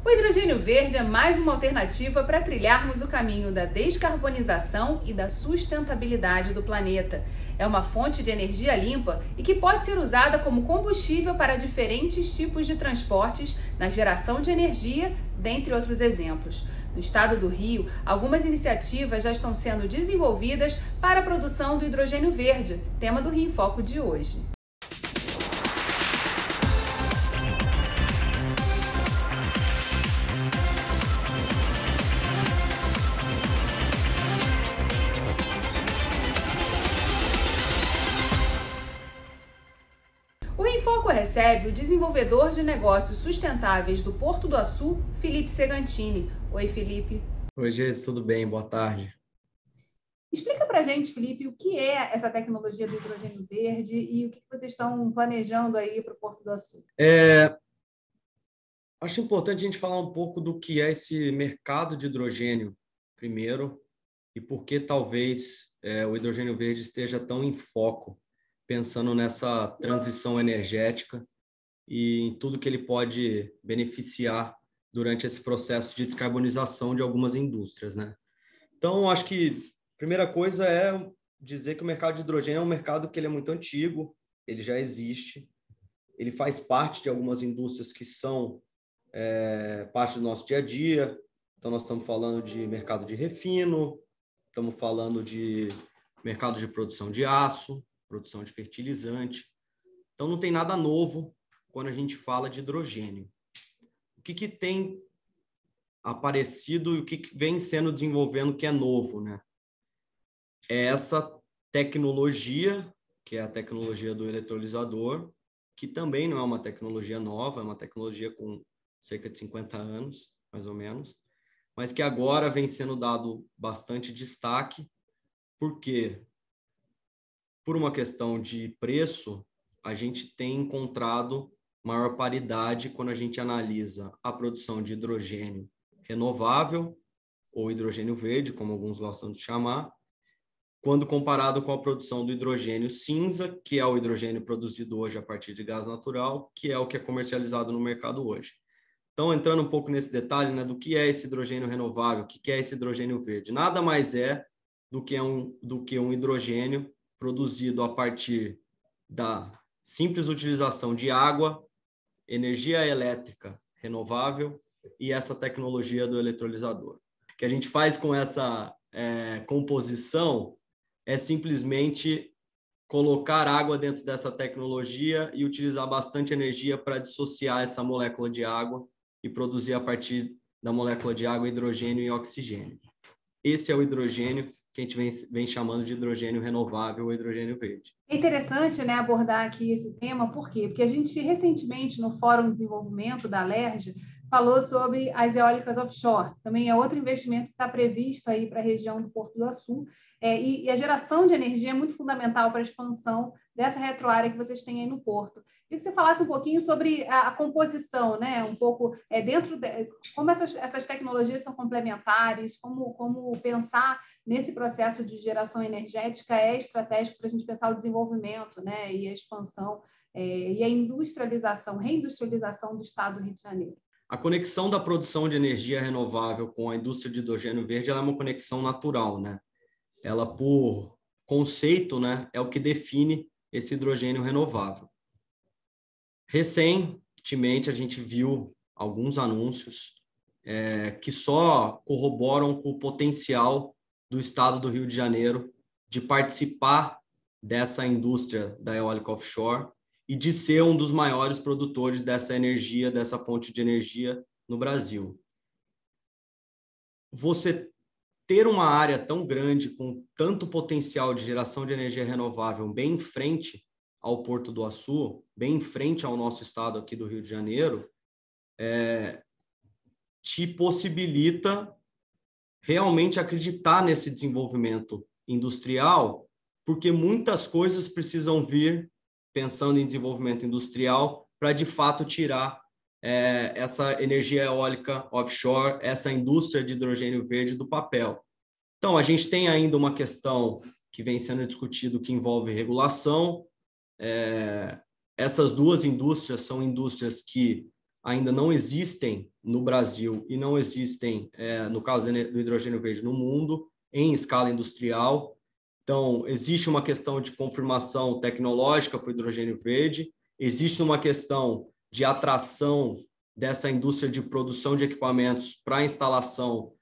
O hidrogênio verde é mais uma alternativa para trilharmos o caminho da descarbonização e da sustentabilidade do planeta. É uma fonte de energia limpa e que pode ser usada como combustível para diferentes tipos de transportes na geração de energia, dentre outros exemplos. No estado do Rio, algumas iniciativas já estão sendo desenvolvidas para a produção do hidrogênio verde, tema do Rio em Foco de hoje. O Rio em Foco recebe o desenvolvedor de negócios sustentáveis do Porto do Açu, Felipe Segantini. Oi, Felipe. Oi, Geiz, tudo bem? Boa tarde. Explica para a gente, Felipe, o que é essa tecnologia do hidrogênio verde e o que vocês estão planejando aí para o Porto do Açu. Acho importante a gente falar um pouco do que é esse mercado de hidrogênio primeiro e por que talvez o hidrogênio verde esteja tão em foco, pensando nessa transição energética e em tudo que ele pode beneficiar durante esse processo de descarbonização de algumas indústrias, né? Então, acho que a primeira coisa é dizer que o mercado de hidrogênio é um mercado que ele é muito antigo, ele já existe, ele faz parte de algumas indústrias que são parte do nosso dia a dia. Então, nós estamos falando de mercado de refino, estamos falando de mercado de produção de aço, produção de fertilizante. Então, não tem nada novo quando a gente fala de hidrogênio. O que tem aparecido e o que vem sendo desenvolvendo que é novo, né? É essa tecnologia, que é a tecnologia do eletrolisador, que também não é uma tecnologia nova, é uma tecnologia com cerca de 50 anos, mais ou menos, mas que agora vem sendo dado bastante destaque, porque, por uma questão de preço, a gente tem encontrado maior paridade quando a gente analisa a produção de hidrogênio renovável, ou hidrogênio verde, como alguns gostam de chamar, quando comparado com a produção do hidrogênio cinza, que é o hidrogênio produzido hoje a partir de gás natural, que é o que é comercializado no mercado hoje. Então, entrando um pouco nesse detalhe, né, do que é esse hidrogênio renovável, o que é esse hidrogênio verde, nada mais é do que um hidrogênio produzido a partir da simples utilização de água, energia elétrica renovável e essa tecnologia do eletrolisador. O que a gente faz com essa composição é simplesmente colocar água dentro dessa tecnologia e utilizar bastante energia para dissociar essa molécula de água e produzir a partir da molécula de água hidrogênio e oxigênio. Esse é o hidrogênio que a gente vem chamando de hidrogênio renovável ou hidrogênio verde. É interessante, né, abordar aqui esse tema, por quê? Porque a gente recentemente no Fórum de Desenvolvimento da Alerj falou sobre as eólicas offshore. Também é outro investimento que está previsto aí para a região do Porto do Açu. E a geração de energia é muito fundamental para a expansão dessa retroárea que vocês têm aí no Porto. Queria que você falasse um pouquinho sobre a composição, né? Um pouco como essas tecnologias são complementares, como pensar nesse processo de geração energética é estratégico para a gente pensar o desenvolvimento, né? E a expansão e a reindustrialização do estado do Rio de Janeiro. A conexão da produção de energia renovável com a indústria de hidrogênio verde ela é uma conexão natural, né? Ela, por conceito, né, é o que define esse hidrogênio renovável. Recentemente, a gente viu alguns anúncios que só corroboram com o potencial do estado do Rio de Janeiro de participar dessa indústria da eólica offshore e de ser um dos maiores produtores dessa energia, dessa fonte de energia no Brasil. Você ter uma área tão grande, com tanto potencial de geração de energia renovável bem em frente ao Porto do Açu, bem em frente ao nosso estado aqui do Rio de Janeiro, te possibilita realmente acreditar nesse desenvolvimento industrial, porque muitas coisas precisam vir pensando em desenvolvimento industrial para, de fato, tirar essa energia eólica offshore, essa indústria de hidrogênio verde do papel. Então, a gente tem ainda uma questão que vem sendo discutido que envolve regulação. Essas duas indústrias são indústrias que ainda não existem no Brasil e não existem, no caso do hidrogênio verde, no mundo, em escala industrial. Então, existe uma questão de confirmação tecnológica para o hidrogênio verde, existe uma questão de atração dessa indústria de produção de equipamentos para a instalação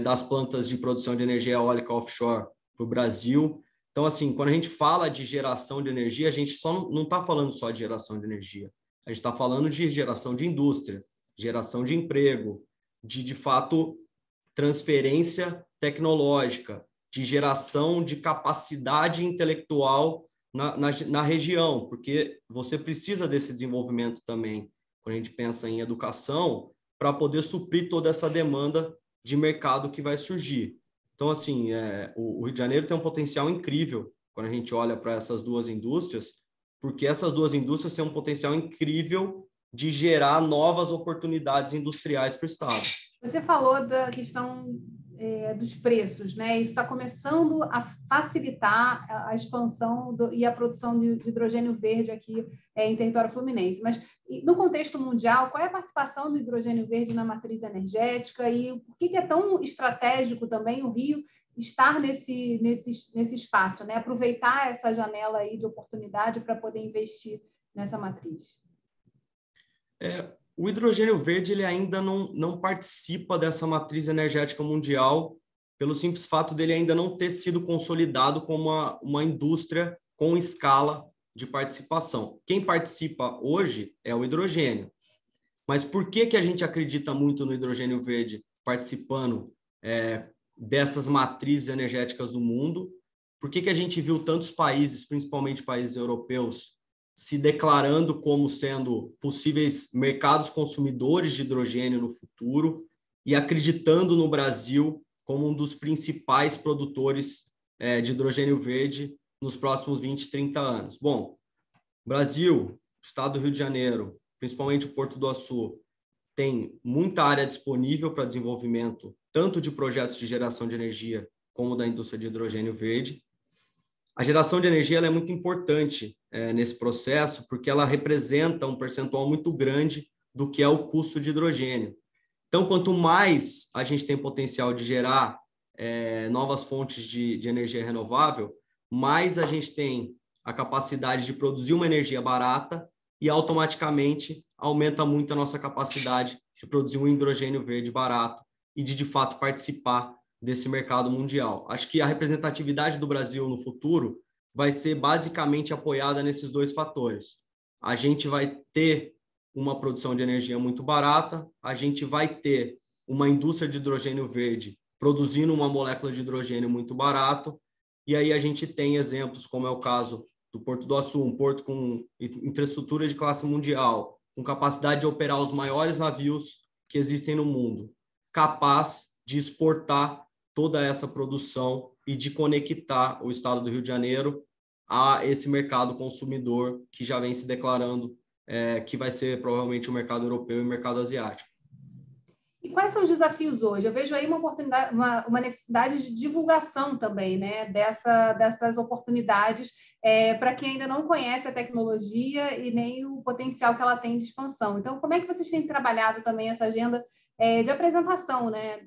das plantas de produção de energia eólica offshore para o Brasil. Então, assim, quando a gente fala de geração de energia, a gente só não está falando só de geração de energia. A gente está falando de geração de indústria, geração de emprego, de fato, transferência tecnológica, de geração de capacidade intelectual na região, porque você precisa desse desenvolvimento também, quando a gente pensa em educação, para poder suprir toda essa demanda de mercado que vai surgir. Então, assim, o Rio de Janeiro tem um potencial incrível quando a gente olha para essas duas indústrias, porque essas duas indústrias têm um potencial incrível de gerar novas oportunidades industriais para o Estado. Você falou da questão dos preços, né? Isso está começando a facilitar a expansão e a produção de hidrogênio verde aqui em território fluminense. Mas, no contexto mundial, qual é a participação do hidrogênio verde na matriz energética e por que é tão estratégico também o Rio estar nesse espaço, né? Aproveitar essa janela aí de oportunidade para poder investir nessa matriz? O hidrogênio verde ele ainda não participa dessa matriz energética mundial, pelo simples fato dele ainda não ter sido consolidado como uma indústria com escala de participação. Quem participa hoje é o hidrogênio. Mas por que a gente acredita muito no hidrogênio verde participando dessas matrizes energéticas do mundo? Por que a gente viu tantos países, principalmente países europeus, se declarando como sendo possíveis mercados consumidores de hidrogênio no futuro e acreditando no Brasil como um dos principais produtores de hidrogênio verde nos próximos 20, 30 anos? Bom, Brasil, estado do Rio de Janeiro, principalmente o Porto do Açu, tem muita área disponível para desenvolvimento, tanto de projetos de geração de energia como da indústria de hidrogênio verde. A geração de energia ela é muito importante nesse processo, porque ela representa um percentual muito grande do que é o custo de hidrogênio. Então, quanto mais a gente tem potencial de gerar novas fontes de energia renovável, mais a gente tem a capacidade de produzir uma energia barata e automaticamente aumenta muito a nossa capacidade de produzir um hidrogênio verde barato e de fato, participar desse mercado mundial. Acho que a representatividade do Brasil no futuro vai ser basicamente apoiada nesses dois fatores. A gente vai ter uma produção de energia muito barata, a gente vai ter uma indústria de hidrogênio verde produzindo uma molécula de hidrogênio muito barato, e aí a gente tem exemplos, como é o caso do Porto do Açu, um porto com infraestrutura de classe mundial, com capacidade de operar os maiores navios que existem no mundo, capaz de exportar toda essa produção e de conectar o estado do Rio de Janeiro a esse mercado consumidor que já vem se declarando que vai ser provavelmente o mercado europeu e o mercado asiático. E quais são os desafios hoje? Eu vejo aí uma oportunidade, uma necessidade de divulgação também, né? Dessas oportunidades para quem ainda não conhece a tecnologia e nem o potencial que ela tem de expansão. Então, como é que vocês têm trabalhado também essa agenda de apresentação, né?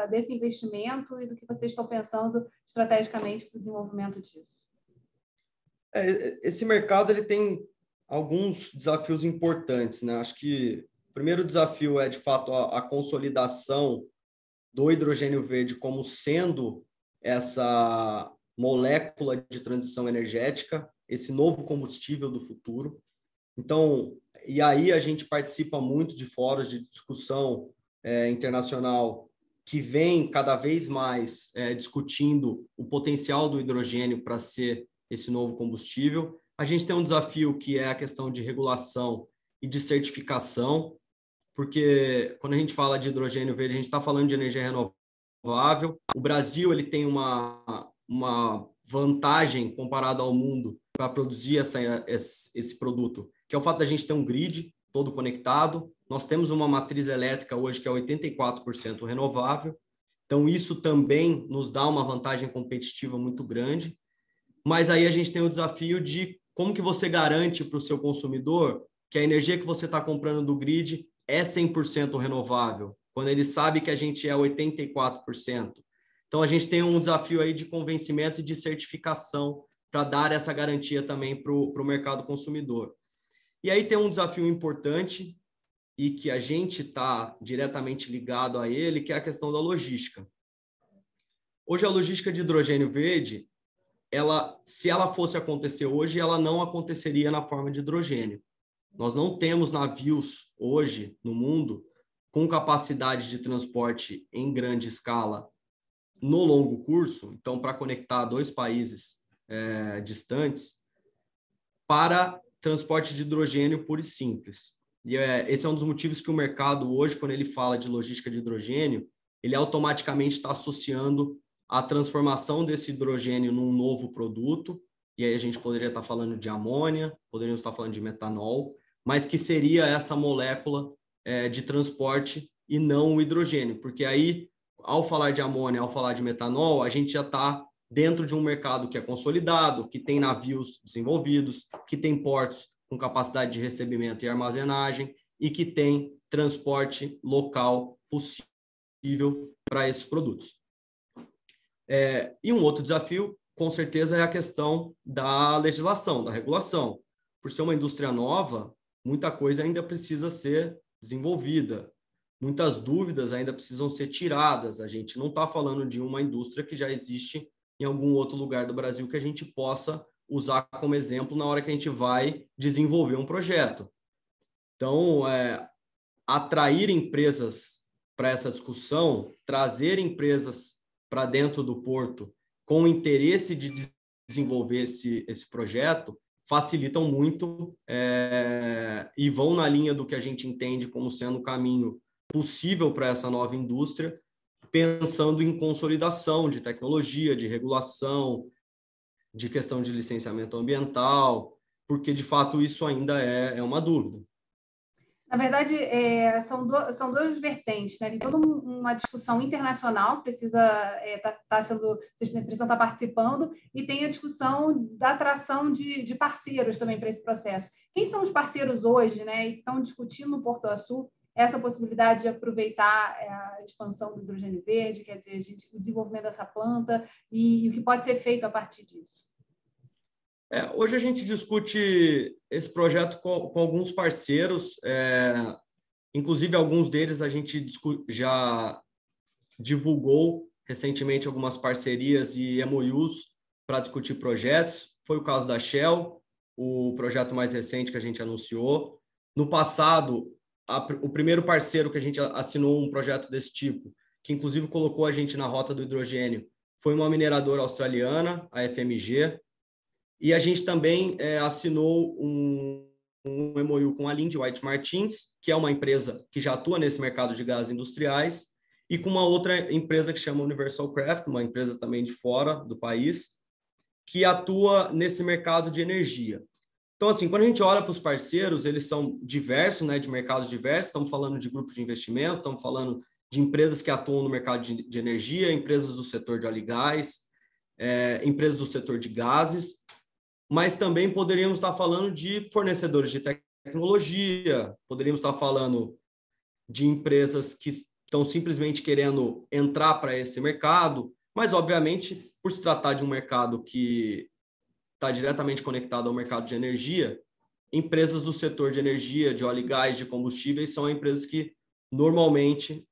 Desse investimento e do que vocês estão pensando estrategicamente para o desenvolvimento disso? Esse mercado ele tem alguns desafios importantes, né? Acho que o primeiro desafio é, de fato, a consolidação do hidrogênio verde como sendo essa molécula de transição energética, esse novo combustível do futuro. Então, e aí a gente participa muito de fóruns de discussão internacional que vem cada vez mais discutindo o potencial do hidrogênio para ser esse novo combustível. A gente tem um desafio que é a questão de regulação e de certificação, porque quando a gente fala de hidrogênio verde, a gente está falando de energia renovável. O Brasil ele tem uma vantagem comparada ao mundo para produzir esse produto, que é o fato da gente ter um grid todo conectado. Nós temos uma matriz elétrica hoje que é 84% renovável, então isso também nos dá uma vantagem competitiva muito grande. Mas aí a gente tem o desafio de como que você garante para o seu consumidor que a energia que você está comprando do grid é 100% renovável, quando ele sabe que a gente é 84%. Então, a gente tem um desafio aí de convencimento e de certificação para dar essa garantia também para o mercado consumidor. E aí tem um desafio importante e que a gente está diretamente ligado a ele, que é a questão da logística. Hoje, a logística de hidrogênio verde, se ela fosse acontecer hoje, ela não aconteceria na forma de hidrogênio. Nós não temos navios hoje no mundo com capacidade de transporte em grande escala no longo curso, então para conectar dois países distantes, para transporte de hidrogênio puro e simples. E esse é um dos motivos que o mercado hoje, quando ele fala de logística de hidrogênio, ele automaticamente está associando a transformação desse hidrogênio num novo produto, e aí a gente poderia estar falando de amônia, poderíamos estar falando de metanol, mas que seria essa molécula de transporte e não o hidrogênio, porque aí, ao falar de amônia, ao falar de metanol, a gente já está dentro de um mercado que é consolidado, que tem navios desenvolvidos, que tem portos com capacidade de recebimento e armazenagem e que tem transporte local possível para esses produtos. E um outro desafio, com certeza, é a questão da legislação, da regulação. Por ser uma indústria nova, muita coisa ainda precisa ser desenvolvida, muitas dúvidas ainda precisam ser tiradas. A gente não está falando de uma indústria que já existe em algum outro lugar do Brasil que a gente possa usar como exemplo na hora que a gente vai desenvolver um projeto. Então, atrair empresas para essa discussão, trazer empresas para dentro do porto com interesse de desenvolver esse projeto, facilitam muito e vão na linha do que a gente entende como sendo o caminho possível para essa nova indústria, pensando em consolidação de tecnologia, de regulação, de questão de licenciamento ambiental, porque, de fato, isso ainda é uma dúvida. Na verdade, são duas vertentes, né? Tem toda uma discussão internacional que precisa tá sendo, a empresa está participando, e tem a discussão da atração de parceiros também para esse processo. Quem são os parceiros hoje, né? E estão discutindo no Porto Açu essa possibilidade de aproveitar a expansão do hidrogênio verde, quer dizer, o desenvolvimento dessa planta e o que pode ser feito a partir disso. Hoje a gente discute esse projeto com alguns parceiros, inclusive alguns deles a gente já divulgou recentemente algumas parcerias e MOUs para discutir projetos. Foi o caso da Shell, o projeto mais recente que a gente anunciou. No passado, o primeiro parceiro que a gente assinou um projeto desse tipo, que inclusive colocou a gente na rota do hidrogênio, foi uma mineradora australiana, a FMG. E a gente também assinou um MOU com a Linde White Martins, que é uma empresa que já atua nesse mercado de gases industriais, e com uma outra empresa que chama Universal Craft, uma empresa também de fora do país, que atua nesse mercado de energia. Então, assim, quando a gente olha para os parceiros, eles são diversos, né, de mercados diversos, estamos falando de grupos de investimento, estamos falando de empresas que atuam no mercado de energia, empresas do setor de óleo e gás, empresas do setor de gases, mas também poderíamos estar falando de fornecedores de tecnologia, poderíamos estar falando de empresas que estão simplesmente querendo entrar para esse mercado, mas, obviamente, por se tratar de um mercado que está diretamente conectado ao mercado de energia, empresas do setor de energia, de óleo e gás, de combustíveis, são empresas que normalmente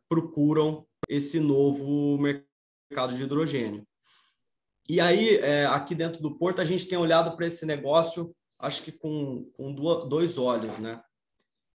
procuram esse novo mercado de hidrogênio. E aí, aqui dentro do Porto, a gente tem olhado para esse negócio, acho que com dois olhos, né?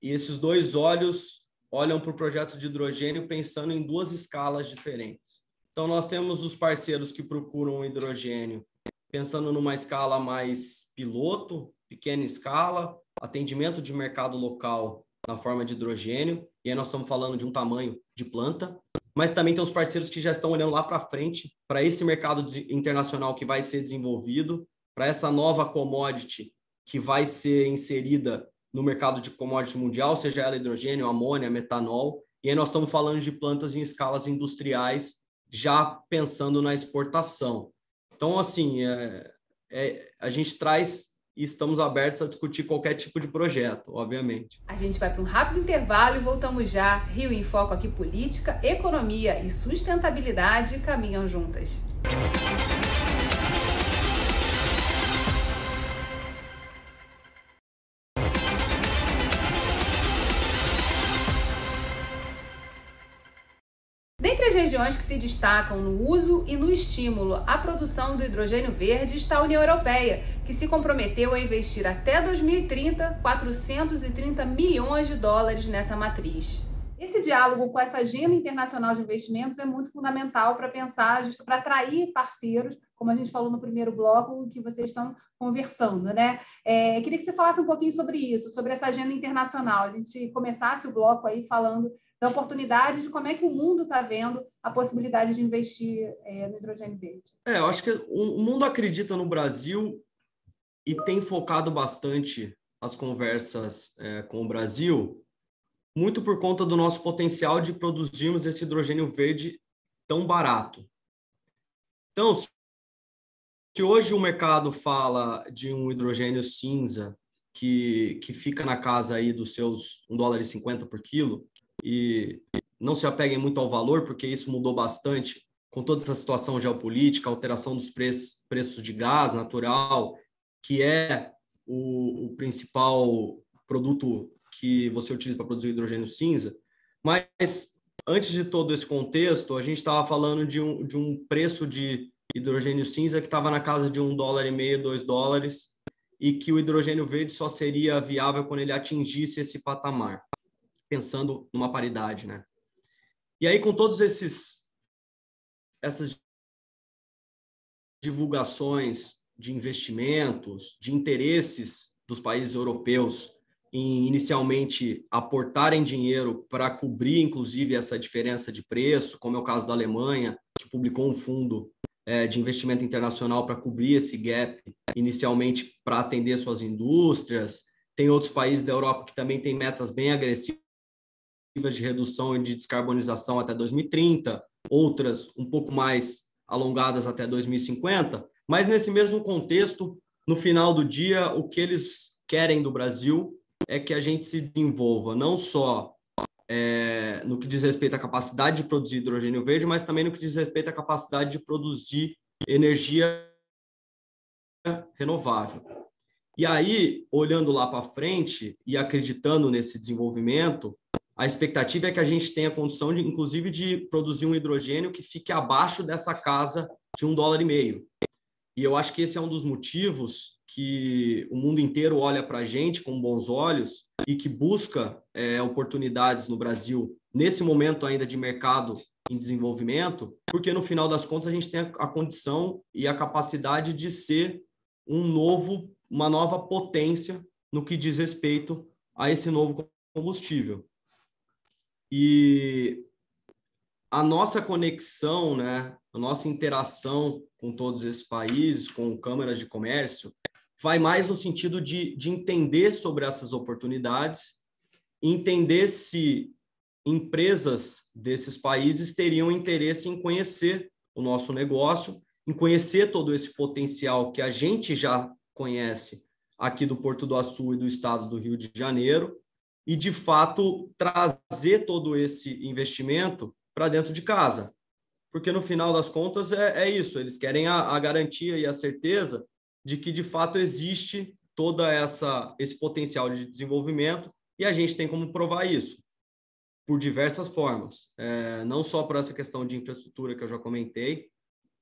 E esses dois olhos olham para o projeto de hidrogênio pensando em duas escalas diferentes. Então, nós temos os parceiros que procuram hidrogênio pensando numa escala mais piloto, pequena escala, atendimento de mercado local na forma de hidrogênio, e aí nós estamos falando de um tamanho de planta, mas também tem os parceiros que já estão olhando lá para frente, para esse mercado internacional que vai ser desenvolvido, para essa nova commodity que vai ser inserida no mercado de commodity mundial, seja ela hidrogênio, amônia, metanol, e aí nós estamos falando de plantas em escalas industriais, já pensando na exportação. Então, assim, a gente traz e estamos abertos a discutir qualquer tipo de projeto, obviamente. A gente vai para um rápido intervalo e voltamos já. Rio em Foco aqui, política, economia e sustentabilidade caminham juntas. Dentre as regiões que se destacam no uso e no estímulo à produção do hidrogênio verde está a União Europeia, que se comprometeu a investir até 2030 430 milhões de dólares nessa matriz. Esse diálogo com essa agenda internacional de investimentos é muito fundamental para pensar, para atrair parceiros, como a gente falou no primeiro bloco, que vocês estão conversando, né? Queria que você falasse um pouquinho sobre isso, sobre essa agenda internacional. A gente começasse o bloco aí falando da oportunidade de como é que o mundo está vendo a possibilidade de investir no hidrogênio verde. Eu acho que o mundo acredita no Brasil e tem focado bastante as conversas com o Brasil, muito por conta do nosso potencial de produzirmos esse hidrogênio verde tão barato. Então, se hoje o mercado fala de um hidrogênio cinza que fica na casa aí dos seus $1,50 por quilo, e não se apeguem muito ao valor, porque isso mudou bastante com toda essa situação geopolítica, alteração dos preços de gás natural, que é o principal produto que você utiliza para produzir hidrogênio cinza. Mas, antes de todo esse contexto, a gente estava falando de um preço de hidrogênio cinza que estava na casa de $1,50, $2, e que o hidrogênio verde só seria viável quando ele atingisse esse patamar, pensando numa paridade, né? E aí, com todas essas divulgações de investimentos, de interesses dos países europeus em inicialmente aportarem dinheiro para cobrir, inclusive, essa diferença de preço, como é o caso da Alemanha, que publicou um fundo de investimento internacional para cobrir esse gap, inicialmente para atender suas indústrias. Tem outros países da Europa que também têm metas bem agressivas de redução e de descarbonização até 2030, outras um pouco mais alongadas até 2050, mas nesse mesmo contexto, no final do dia, o que eles querem do Brasil é que a gente se desenvolva não só no que diz respeito à capacidade de produzir hidrogênio verde, mas também no que diz respeito à capacidade de produzir energia renovável. E aí, olhando lá para frente e acreditando nesse desenvolvimento, a expectativa é que a gente tenha condição, inclusive, de produzir um hidrogênio que fique abaixo dessa casa de $1,50. E eu acho que esse é um dos motivos que o mundo inteiro olha para a gente com bons olhos e que busca oportunidades no Brasil, nesse momento ainda de mercado em desenvolvimento, porque, no final das contas, a gente tem a condição e a capacidade de ser uma nova potência no que diz respeito a esse novo combustível. E a nossa conexão, né, a nossa interação com todos esses países, com câmaras de comércio, vai mais no sentido de entender sobre essas oportunidades, entender se empresas desses países teriam interesse em conhecer o nosso negócio, em conhecer todo esse potencial que a gente já conhece aqui do Porto do Açu e do estado do Rio de Janeiro, e, de fato, trazer todo esse investimento para dentro de casa. Porque, no final das contas, é isso. Eles querem a garantia e a certeza de que, de fato, existe todo esse potencial de desenvolvimento e a gente tem como provar isso por diversas formas. Não só por essa questão de infraestrutura que eu já comentei,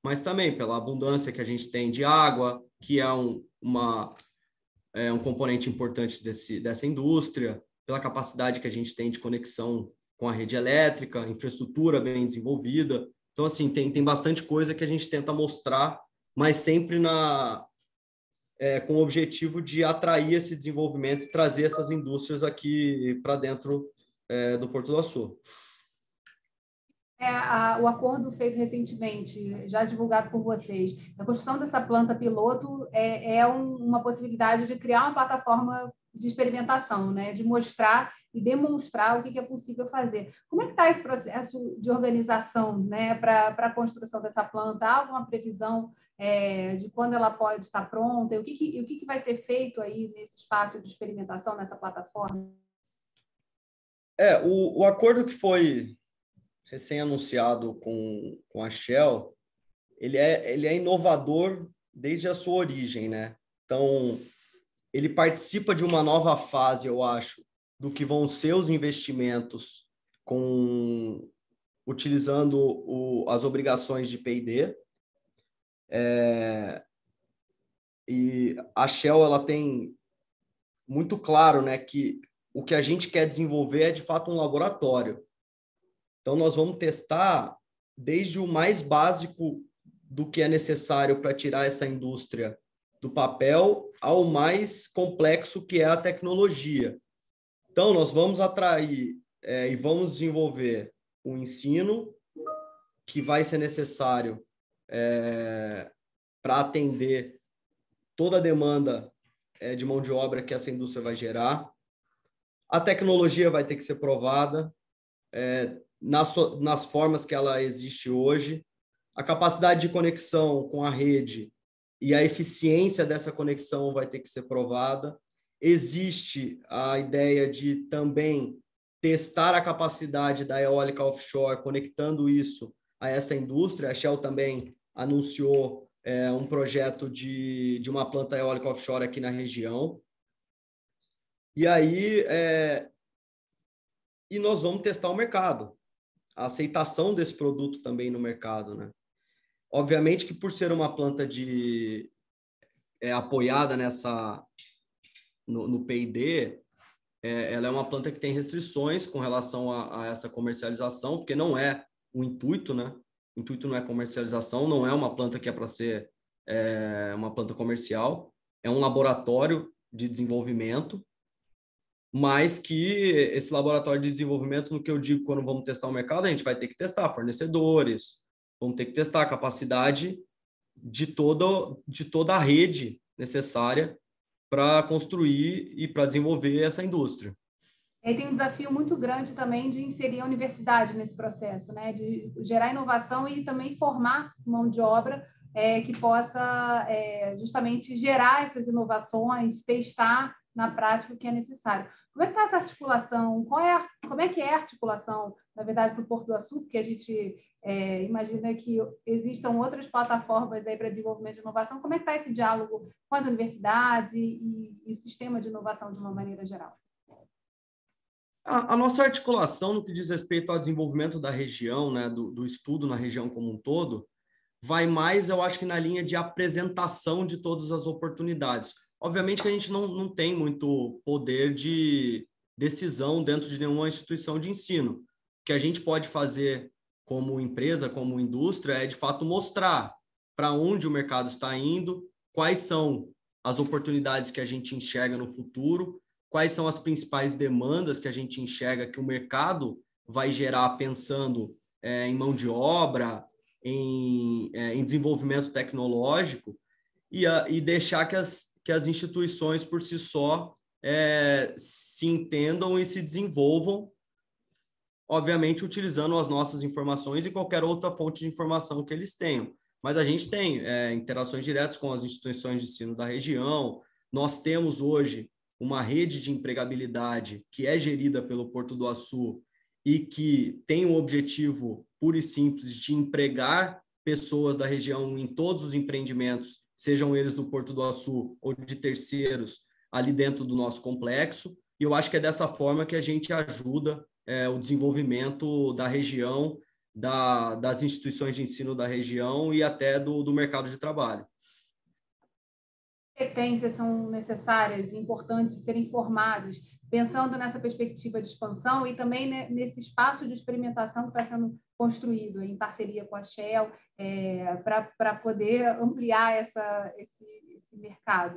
mas também pela abundância que a gente tem de água, que é um componente importante dessa indústria, pela capacidade que a gente tem de conexão com a rede elétrica, infraestrutura bem desenvolvida. Então, assim, tem bastante coisa que a gente tenta mostrar, mas sempre com o objetivo de atrair esse desenvolvimento e trazer essas indústrias aqui para dentro do Porto do Açu. O acordo feito recentemente, já divulgado por vocês, a construção dessa planta piloto é uma possibilidade de criar uma plataforma de experimentação, né? De mostrar e demonstrar o que é possível fazer. Como é que está esse processo de organização, né? Para a construção dessa planta? Há alguma previsão de quando ela pode estar pronta, e o que vai ser feito aí nesse espaço de experimentação, nessa plataforma? O acordo que foi recém-anunciado com a Shell, ele é inovador desde a sua origem, né? Então, ele participa de uma nova fase, eu acho, do que vão ser os investimentos utilizando as obrigações de P&D. E a Shell, ela tem muito claro, né, que o que a gente quer desenvolver é, de fato, um laboratório. Então, nós vamos testar desde o mais básico do que é necessário para tirar essa indústria do papel ao mais complexo, que é a tecnologia. Então, nós vamos atrair e vamos desenvolver um ensino que vai ser necessário para atender toda a demanda de mão de obra que essa indústria vai gerar. A tecnologia vai ter que ser provada nas formas que ela existe hoje. A capacidade de conexão com a rede e a eficiência dessa conexão vai ter que ser provada. Existe a ideia de também testar a capacidade da eólica offshore, conectando isso a essa indústria. A Shell também anunciou um projeto de uma planta eólica offshore aqui na região. E aí, nós vamos testar o mercado, a aceitação desse produto também no mercado, né? Obviamente que por ser uma planta apoiada no P&D, ela é uma planta que tem restrições com relação a essa comercialização, porque não é o intuito, né? O intuito não é comercialização, não é uma planta que é para ser uma planta comercial, é um laboratório de desenvolvimento, mas que esse laboratório de desenvolvimento, no que eu digo quando vamos testar o mercado, a gente vai ter que testar fornecedores, vamos ter que testar a capacidade de toda a rede necessária para construir e para desenvolver essa indústria. E tem um desafio muito grande também de inserir a universidade nesse processo, né? De gerar inovação e também formar mão de obra que possa justamente gerar essas inovações, testar na prática o que é necessário. Como é que está essa articulação? Como é que é a articulação, na verdade, do Porto do Açu? Porque a gente imagina que existam outras plataformas aí para desenvolvimento de inovação. Como é que está esse diálogo com as universidades e o sistema de inovação de uma maneira geral? A nossa articulação no que diz respeito ao desenvolvimento da região, né, do estudo na região como um todo, vai mais, eu acho que na linha de apresentação de todas as oportunidades. Obviamente que a gente não tem muito poder de decisão dentro de nenhuma instituição de ensino. O que a gente pode fazer como empresa, como indústria, é de fato mostrar para onde o mercado está indo, quais são as oportunidades que a gente enxerga no futuro, quais são as principais demandas que a gente enxerga que o mercado vai gerar pensando em mão de obra, em desenvolvimento tecnológico, e deixar que as instituições por si só se entendam e se desenvolvam, obviamente utilizando as nossas informações e qualquer outra fonte de informação que eles tenham. Mas a gente tem interações diretas com as instituições de ensino da região. Nós temos hoje uma rede de empregabilidade que é gerida pelo Porto do Açu e que tem o objetivo puro e simples de empregar pessoas da região em todos os empreendimentos, sejam eles do Porto do Açu ou de terceiros, ali dentro do nosso complexo. E eu acho que é dessa forma que a gente ajuda o desenvolvimento da região, das instituições de ensino da região e até do mercado de trabalho. Competências são necessárias e importantes de serem formadas, pensando nessa perspectiva de expansão e também nesse espaço de experimentação que está sendo construído em parceria com a Shell para poder ampliar esse mercado?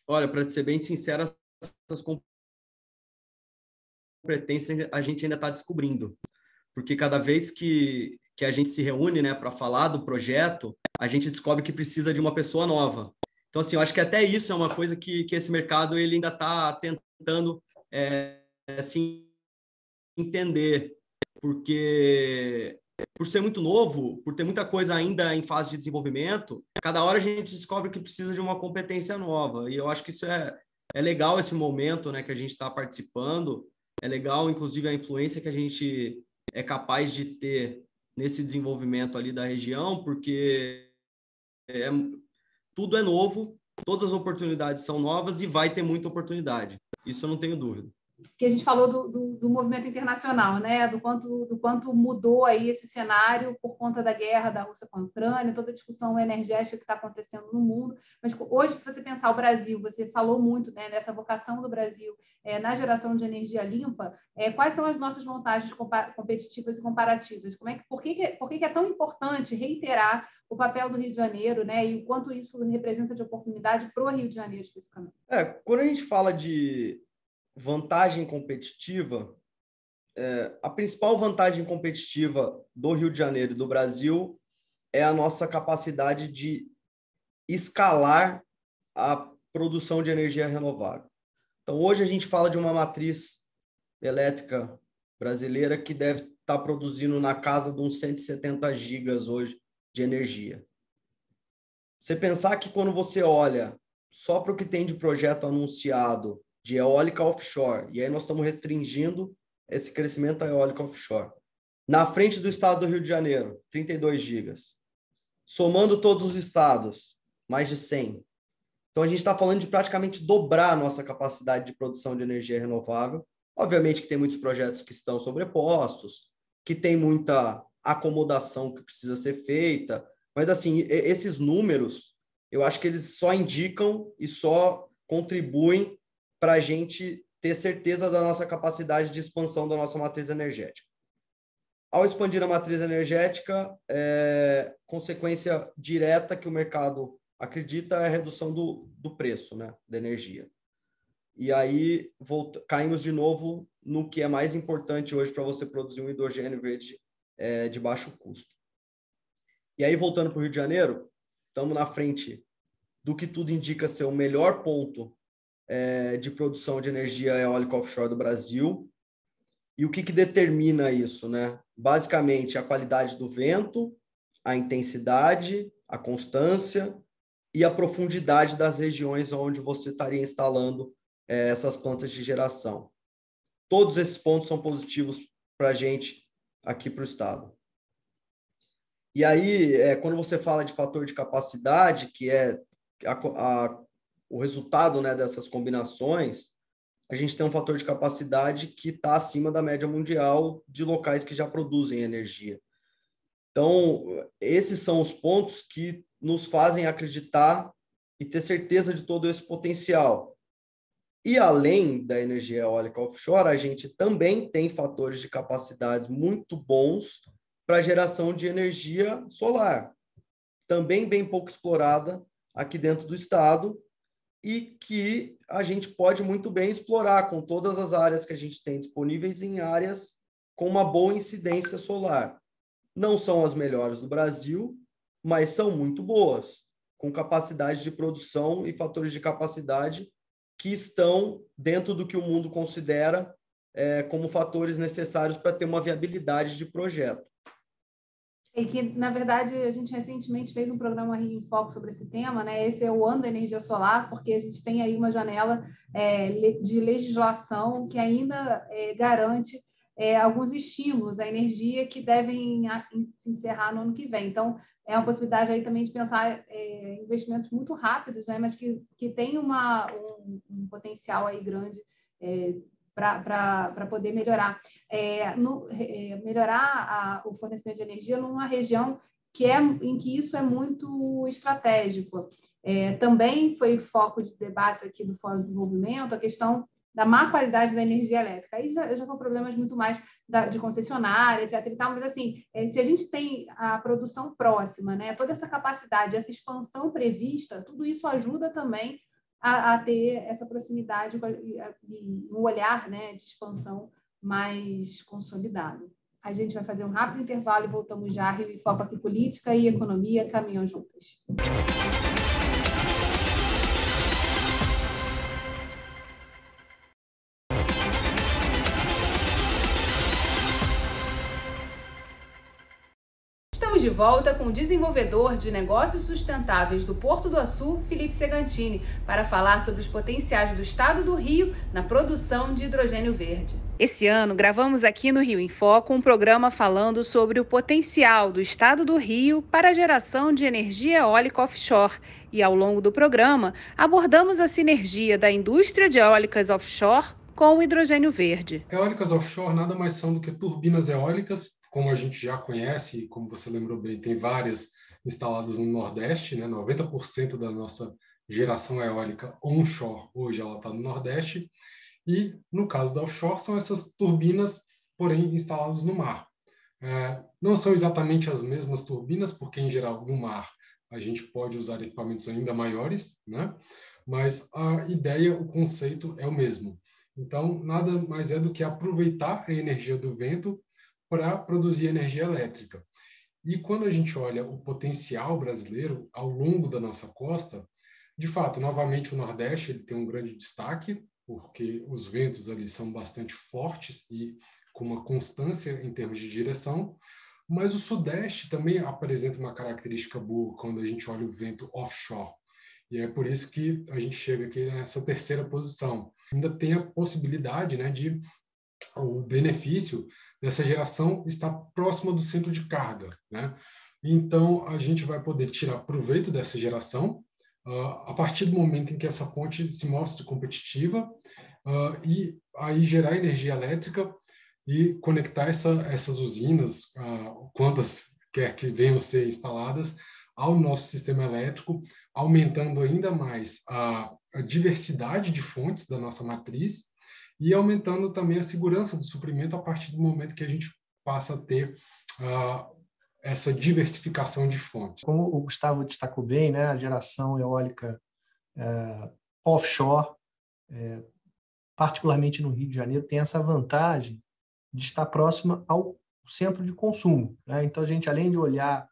Olha, para ser bem sincero, essas competências a gente ainda está descobrindo, porque cada vez que a gente se reúne, né, para falar do projeto, a gente descobre que precisa de uma pessoa nova. Então, assim, eu acho que até isso é uma coisa que esse mercado ele ainda está tentando assim, entender, porque por ser muito novo, por ter muita coisa ainda em fase de desenvolvimento, cada hora a gente descobre que precisa de uma competência nova. E eu acho que isso é legal, esse momento, né, que a gente está participando. É legal, inclusive, a influência que a gente é capaz de ter nesse desenvolvimento ali da região, porque tudo é novo, todas as oportunidades são novas e vai ter muita oportunidade. Isso eu não tenho dúvida. Que a gente falou do movimento internacional, né? Do quanto mudou aí esse cenário por conta da guerra da Rússia com a Ucrânia, toda a discussão energética que está acontecendo no mundo. Mas hoje, se você pensar o Brasil, você falou muito, né, dessa vocação do Brasil na geração de energia limpa. Quais são as nossas vantagens competitivas e comparativas? Por que é tão importante reiterar o papel do Rio de Janeiro, né? E o quanto isso representa de oportunidade para o Rio de Janeiro, especificamente? Quando a gente fala de vantagem competitiva, a principal vantagem competitiva do Rio de Janeiro e do Brasil é a nossa capacidade de escalar a produção de energia renovável. Então, hoje a gente fala de uma matriz elétrica brasileira que deve estar produzindo na casa de uns 170 gigas hoje de energia. Você pensar que quando você olha só para o que tem de projeto anunciado de eólica offshore, e aí nós estamos restringindo esse crescimento da eólica offshore. Na frente do estado do Rio de Janeiro, 32 gigas. Somando todos os estados, mais de 100. Então, a gente está falando de praticamente dobrar a nossa capacidade de produção de energia renovável. Obviamente que tem muitos projetos que estão sobrepostos, que tem muita acomodação que precisa ser feita, mas, assim, esses números, eu acho que eles só indicam e só contribuem para a gente ter certeza da nossa capacidade de expansão da nossa matriz energética. Ao expandir a matriz energética, consequência direta que o mercado acredita é a redução do preço, né, da energia. E aí caímos de novo no que é mais importante hoje para você produzir um hidrogênio verde de baixo custo. E aí, voltando para o Rio de Janeiro, estamos na frente do que tudo indica ser o melhor ponto de produção de energia eólica offshore do Brasil. E o que determina isso, né? Basicamente, a qualidade do vento, a intensidade, a constância e a profundidade das regiões onde você estaria instalando essas plantas de geração. Todos esses pontos são positivos para a gente aqui para o estado. E aí, quando você fala de fator de capacidade, que é o resultado, né, dessas combinações, a gente tem um fator de capacidade que está acima da média mundial de locais que já produzem energia. Então, esses são os pontos que nos fazem acreditar e ter certeza de todo esse potencial. E além da energia eólica offshore, a gente também tem fatores de capacidade muito bons para a geração de energia solar, também bem pouco explorada aqui dentro do estado, e que a gente pode muito bem explorar com todas as áreas que a gente tem disponíveis em áreas com uma boa incidência solar. Não são as melhores do Brasil, mas são muito boas, com capacidade de produção e fatores de capacidade que estão dentro do que o mundo considera como fatores necessários para ter uma viabilidade de projeto. E que, na verdade, a gente recentemente fez um programa Rio em Foco sobre esse tema, né? Esse é o ano da energia solar, porque a gente tem aí uma janela de legislação que ainda garante alguns estímulos à energia que devem se encerrar no ano que vem. Então, é uma possibilidade aí também de pensar investimentos muito rápidos, né? Mas que tem um potencial aí grande para poder melhorar. Melhorar o fornecimento de energia numa região em que isso é muito estratégico. Também foi foco de debates aqui do Fórum de Desenvolvimento a questão da má qualidade da energia elétrica. Aí já são problemas muito mais de concessionária, etc. E tal, mas, assim, se a gente tem a produção próxima, né, toda essa capacidade, essa expansão prevista, tudo isso ajuda também a ter essa proximidade e um olhar, né, de expansão mais consolidado. A gente vai fazer um rápido intervalo e voltamos já. Rio em Foco aqui, política e economia caminham juntas. Estamos de volta com o desenvolvedor de negócios sustentáveis do Porto do Açu, Felipe Segantini, para falar sobre os potenciais do estado do Rio na produção de hidrogênio verde. Esse ano, gravamos aqui no Rio em Foco um programa falando sobre o potencial do estado do Rio para a geração de energia eólica offshore. E ao longo do programa, abordamos a sinergia da indústria de eólicas offshore com o hidrogênio verde. Eólicas offshore nada mais são do que turbinas eólicas, como a gente já conhece, e como você lembrou bem, tem várias instaladas no Nordeste, né? 90% da nossa geração eólica onshore hoje ela está no Nordeste, e no caso da offshore são essas turbinas, porém instaladas no mar. Não são exatamente as mesmas turbinas, porque em geral no mar a gente pode usar equipamentos ainda maiores, né? Mas a ideia, o conceito é o mesmo. Então, nada mais é do que aproveitar a energia do vento para produzir energia elétrica. E quando a gente olha o potencial brasileiro ao longo da nossa costa, de fato, novamente o Nordeste ele tem um grande destaque, porque os ventos ali são bastante fortes e com uma constância em termos de direção, mas o Sudeste também apresenta uma característica boa quando a gente olha o vento offshore. E é por isso que a gente chega aqui nessa terceira posição. Ainda tem a possibilidade, né, de o benefício dessa geração estar próxima do centro de carga, né? Então, a gente vai poder tirar proveito dessa geração a partir do momento em que essa fonte se mostre competitiva e aí gerar energia elétrica e conectar essas usinas, quantas quer que venham a ser instaladas, ao nosso sistema elétrico, aumentando ainda mais a diversidade de fontes da nossa matriz e aumentando também a segurança do suprimento a partir do momento que a gente passa a ter essa diversificação de fontes. Como o Gustavo destacou bem, né, a geração eólica offshore, particularmente no Rio de Janeiro, tem essa vantagem de estar próxima ao centro de consumo, né? Então, a gente, além de olhar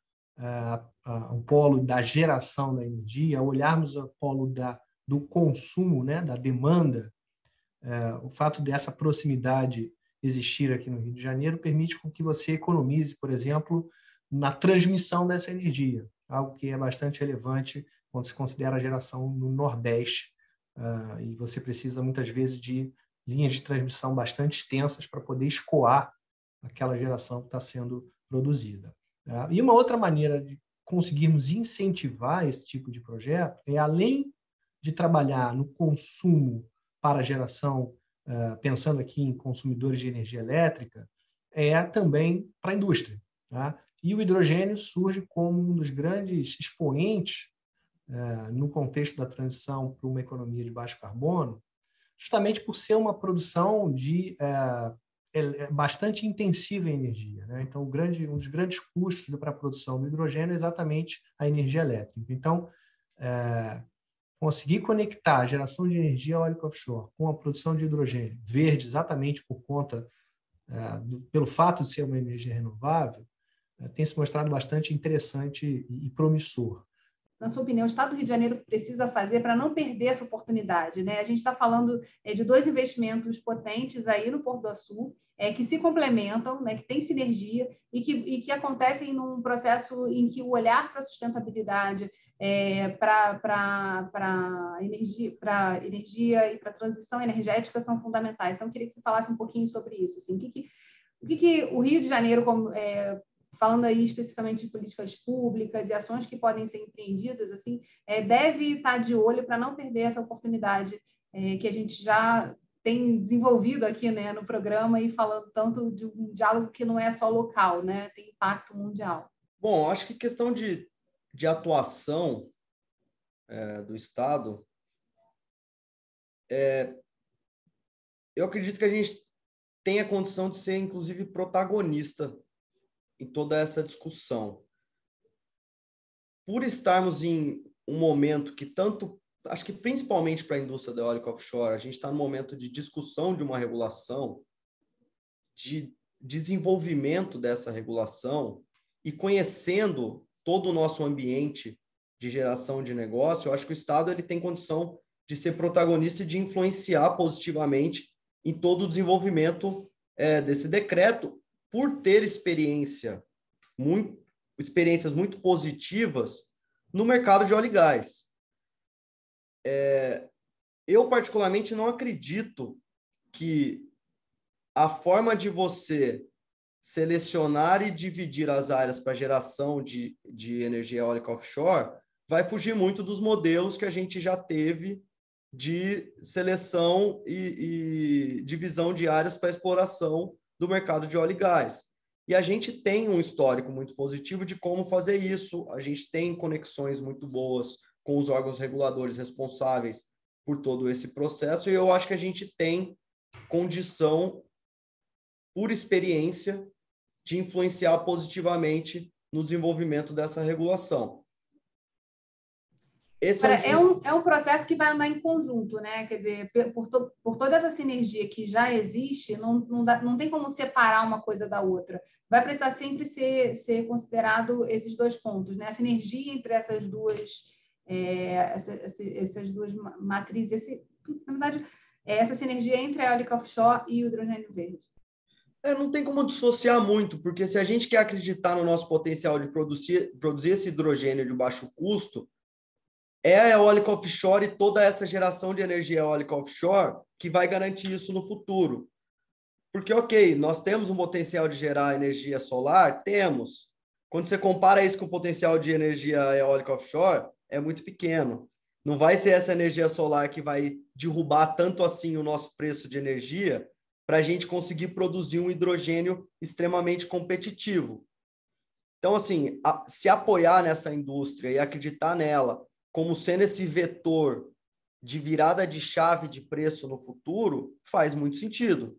o polo da geração da energia, ao olharmos o polo do consumo, né, da demanda, o fato dessa proximidade existir aqui no Rio de Janeiro permite com que você economize, por exemplo, na transmissão dessa energia, algo que é bastante relevante quando se considera a geração no Nordeste, e você precisa muitas vezes de linhas de transmissão bastante extensas para poder escoar aquela geração que está sendo produzida. E uma outra maneira de conseguirmos incentivar esse tipo de projeto é, além de trabalhar no consumo para a geração, pensando aqui em consumidores de energia elétrica, é também para a indústria, tá? E o hidrogênio surge como um dos grandes expoentes no contexto da transição para uma economia de baixo carbono, justamente por ser uma produção bastante intensiva em energia, né? Então, um dos grandes custos para a produção do hidrogênio é exatamente a energia elétrica. Então, conseguir conectar a geração de energia eólica offshore com a produção de hidrogênio verde, exatamente por conta, pelo fato de ser uma energia renovável, tem se mostrado bastante interessante e promissor. Na sua opinião, o Estado do Rio de Janeiro precisa fazer para não perder essa oportunidade, né? A gente está falando de dois investimentos potentes aí no Porto do Açu, que se complementam, né, que tem sinergia e que acontecem num processo em que o olhar para a sustentabilidade, para energia e para a transição energética são fundamentais. Então, eu queria que você falasse um pouquinho sobre isso. Assim, o que o Rio de Janeiro, falando aí especificamente de políticas públicas e ações que podem ser empreendidas, assim, deve estar de olho para não perder essa oportunidade que a gente já tem desenvolvido aqui, né, no programa e falando tanto de um diálogo que não é só local, né, tem impacto mundial. Bom, acho que questão de atuação do Estado, eu acredito que a gente tem a condição de ser, inclusive, protagonista em toda essa discussão. Por estarmos em um momento que tanto, acho que principalmente para a indústria da eólica offshore, a gente está no momento de discussão de uma regulação, de desenvolvimento dessa regulação e conhecendo todo o nosso ambiente de geração de negócio, eu acho que o Estado ele tem condição de ser protagonista e de influenciar positivamente em todo o desenvolvimento desse decreto, por ter experiência experiências muito positivas no mercado de óleo e gás. Eu, particularmente, não acredito que a forma de você selecionar e dividir as áreas para geração de energia eólica offshore vai fugir muito dos modelos que a gente já teve de seleção e divisão de áreas para exploração do mercado de óleo e gás. E a gente tem um histórico muito positivo de como fazer isso, a gente tem conexões muito boas com os órgãos reguladores responsáveis por todo esse processo, e eu acho que a gente tem condição, por experiência, de influenciar positivamente no desenvolvimento dessa regulação. É um processo que vai andar em conjunto, né? Quer dizer, por toda essa sinergia que já existe, não tem como separar uma coisa da outra. Vai precisar sempre ser considerado esses dois pontos, né? A sinergia entre essas duas matrizes, na verdade, essa sinergia entre a eólica offshore e o hidrogênio verde. Não tem como dissociar muito, porque se a gente quer acreditar no nosso potencial de produzir esse hidrogênio de baixo custo, é a eólica offshore e toda essa geração de energia eólica offshore que vai garantir isso no futuro. Porque, ok, nós temos um potencial de gerar energia solar? Temos. Quando você compara isso com o potencial de energia eólica offshore, é muito pequeno. Não vai ser essa energia solar que vai derrubar tanto assim o nosso preço de energia para a gente conseguir produzir um hidrogênio extremamente competitivo. Então, assim, se apoiar nessa indústria e acreditar nela como sendo esse vetor de virada de chave de preço no futuro, faz muito sentido.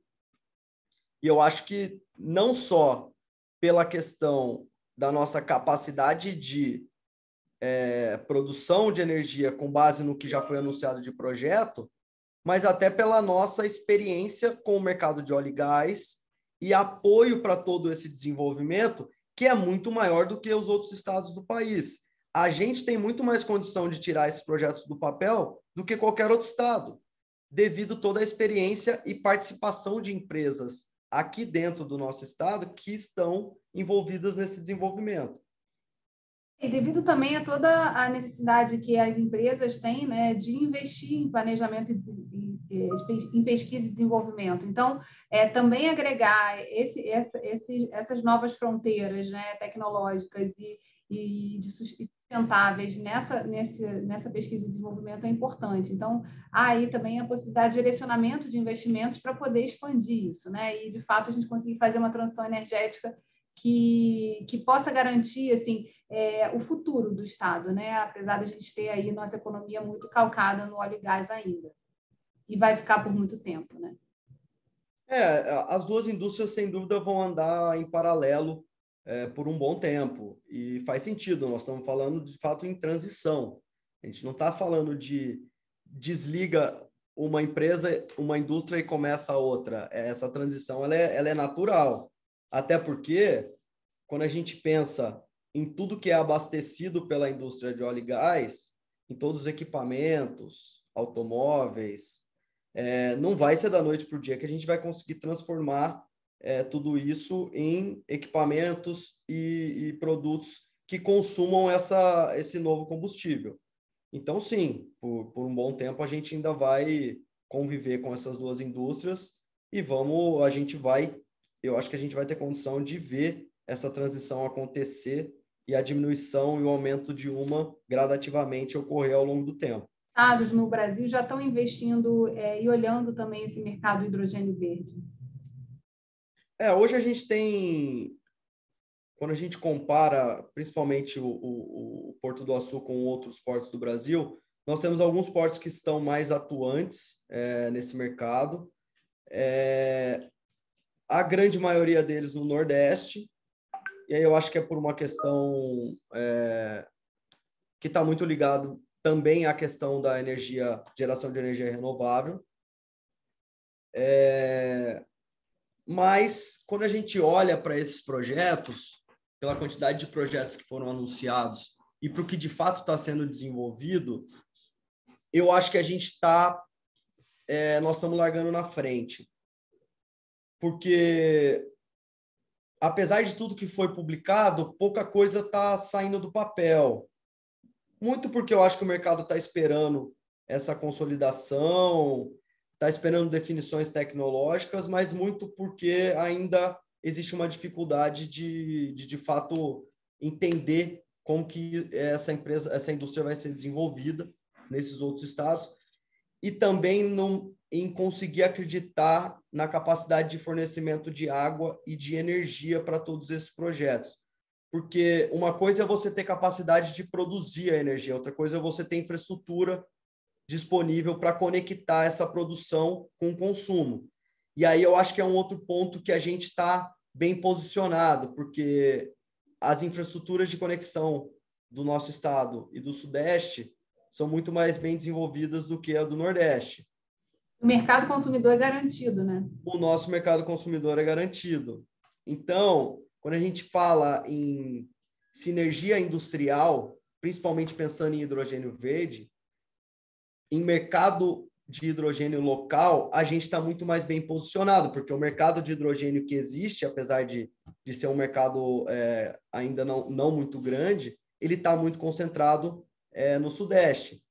E eu acho que não só pela questão da nossa capacidade de produção de energia com base no que já foi anunciado de projeto, mas até pela nossa experiência com o mercado de óleo e gás e apoio para todo esse desenvolvimento, que é muito maior do que os outros estados do país. A gente tem muito mais condição de tirar esses projetos do papel do que qualquer outro estado, devido toda a experiência e participação de empresas aqui dentro do nosso estado que estão envolvidas nesse desenvolvimento. E devido também a toda a necessidade que as empresas têm, né, de investir em planejamento, em pesquisa e desenvolvimento. Então, também agregar essas novas fronteiras, né, tecnológicas e sustentáveis nessa pesquisa e desenvolvimento é importante. Então, há aí também a possibilidade de direcionamento de investimentos para poder expandir isso, né? E, de fato, a gente conseguir fazer uma transição energética que possa garantir assim, o futuro do Estado, né? Apesar de a gente ter aí nossa economia muito calcada no óleo e gás ainda. E vai ficar por muito tempo, né? As duas indústrias, sem dúvida, vão andar em paralelo por um bom tempo. E faz sentido, nós estamos falando, de fato, em transição. A gente não está falando de desliga uma empresa, uma indústria e começa a outra. Essa transição ela é natural. Até porque, quando a gente pensa em tudo que é abastecido pela indústria de óleo e gás, em todos os equipamentos, automóveis, não vai ser da noite para o dia que a gente vai conseguir transformar tudo isso em equipamentos e produtos que consumam esse novo combustível. Então, sim, por um bom tempo a gente ainda vai conviver com essas duas indústrias e eu acho que a gente vai ter condição de ver essa transição acontecer e a diminuição e o aumento de uma gradativamente ocorrer ao longo do tempo. Estados no Brasil já estão investindo e olhando também esse mercado do hidrogênio verde? Hoje a gente tem, quando a gente compara principalmente o Porto do Açu com outros portos do Brasil, nós temos alguns portos que estão mais atuantes nesse mercado. A grande maioria deles no Nordeste, e aí eu acho que é por uma questão que está muito ligado também à questão da geração de energia renovável. Mas, quando a gente olha para esses projetos, pela quantidade de projetos que foram anunciados e para o que de fato está sendo desenvolvido, eu acho que nós estamos largando na frente. Porque apesar de tudo que foi publicado, pouca coisa está saindo do papel. Muito porque eu acho que o mercado está esperando essa consolidação, está esperando definições tecnológicas, mas muito porque ainda existe uma dificuldade de fato, entender como que essa indústria vai ser desenvolvida nesses outros estados, e também em conseguir acreditar na capacidade de fornecimento de água e de energia para todos esses projetos. Porque uma coisa é você ter capacidade de produzir a energia, outra coisa é você ter infraestrutura disponível para conectar essa produção com o consumo. E aí eu acho que é um outro ponto que a gente está bem posicionado, porque as infraestruturas de conexão do nosso estado e do Sudeste são muito mais bem desenvolvidas do que a do Nordeste. O mercado consumidor é garantido, né? O nosso mercado consumidor é garantido. Então, quando a gente fala em sinergia industrial, principalmente pensando em hidrogênio verde, em mercado de hidrogênio local, a gente está muito mais bem posicionado, porque o mercado de hidrogênio que existe, apesar de ser um mercado ainda não muito grande, ele está muito concentrado no Sudeste.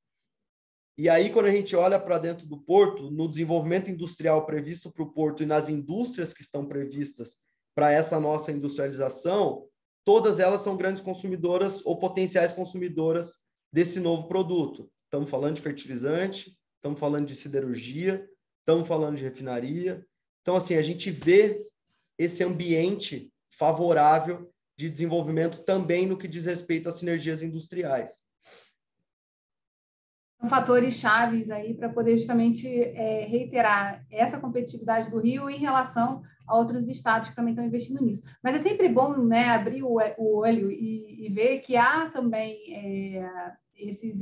E aí, quando a gente olha para dentro do porto, no desenvolvimento industrial previsto para o porto e nas indústrias que estão previstas para essa nossa industrialização, todas elas são grandes consumidoras ou potenciais consumidoras desse novo produto. Estamos falando de fertilizante, estamos falando de siderurgia, estamos falando de refinaria. Então, assim, a gente vê esse ambiente favorável de desenvolvimento também no que diz respeito às sinergias industriais. São fatores chaves aí para poder justamente reiterar essa competitividade do Rio em relação a outros estados que também estão investindo nisso. Mas é sempre bom, né, abrir o olho e ver que há também esse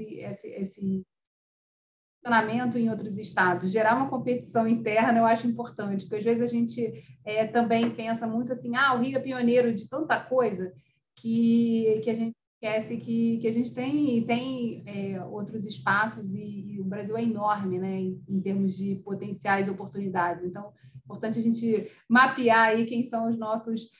funcionamento em outros estados. Gerar uma competição interna eu acho importante, porque às vezes a gente também pensa muito assim, o Rio é pioneiro de tanta coisa que a gente esquece que a gente tem outros espaços e o Brasil é enorme, né, em termos de potenciais oportunidades. Então, é importante a gente mapear aí quem são os nossos,